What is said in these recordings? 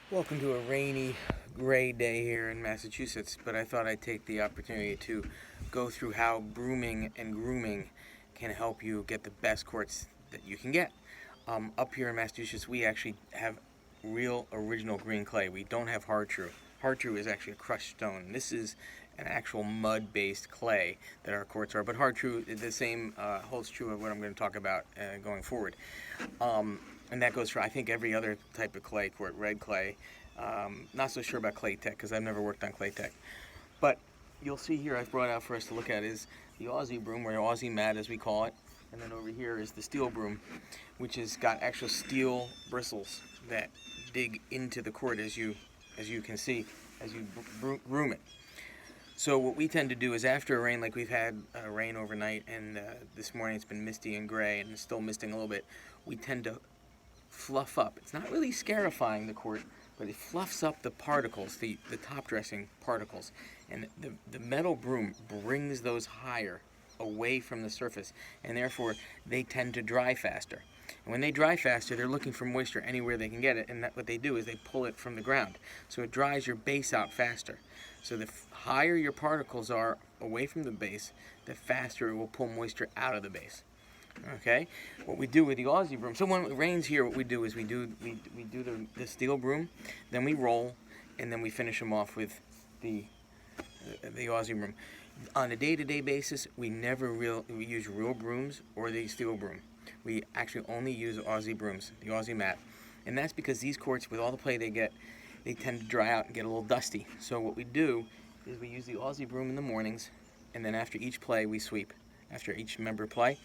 Welcome to a rainy, gray day here in Massachusetts, but I thought I'd take the opportunity to go through how brooming and grooming can help you get the best courts that you can get. Up here in Massachusetts, we actually have real original green clay. We don't have hard true. Hard true is actually a crushed stone. This is an actual mud-based clay that our courts are, but hard true, the same holds true of what I'm going to talk about going forward. And that goes for, I think, every other type of clay court, red clay. Not so sure about clay tech because I've never worked on clay tech. But you'll see here I've brought out for us to look at is the Aussie broom, or Aussie mat as we call it. And then over here is the steel broom, which has got actual steel bristles that dig into the court as you can see as you broom it. So what we tend to do is after a rain, like we've had rain overnight, and this morning it's been misty and gray and it's still misting a little bit, we tend to fluff up. It's not really scarifying the court, but it fluffs up the particles, the top dressing particles. And the metal broom brings those higher away from the surface, and therefore they tend to dry faster. And when they dry faster, they're looking for moisture anywhere they can get it, and what they do is they pull it from the ground. So it dries your base out faster. So the higher your particles are away from the base, the faster it will pull moisture out of the base. Okay, what we do with the Aussie broom. So when it rains here, what we do is we do the steel broom, then we roll, and then we finish them off with the Aussie broom. On a day-to-day basis, we never use real brooms or the steel broom. We actually only use Aussie brooms, the Aussie mat, and that's because these courts, with all the play they get, they tend to dry out and get a little dusty. So what we do is we use the Aussie broom in the mornings, and then after each play we sweep. After each member play.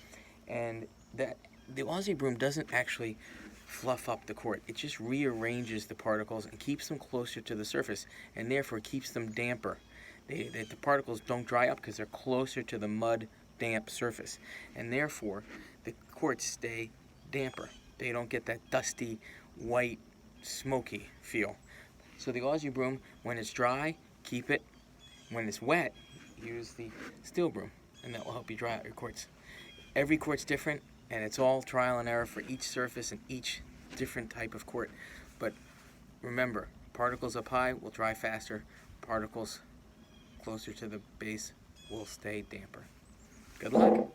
And that the Aussie broom doesn't actually fluff up the court. It just rearranges the particles and keeps them closer to the surface, and therefore keeps them damper. The particles don't dry up because they're closer to the mud, damp surface, and therefore the courts stay damper. They don't get that dusty, white, smoky feel. So the Aussie broom, when it's dry, keep it. When it's wet, use the steel broom, and that will help you dry out your courts. Every court's different, and it's all trial and error for each surface and each different type of court. But remember, particles up high will dry faster. Particles closer to the base will stay damper. Good luck.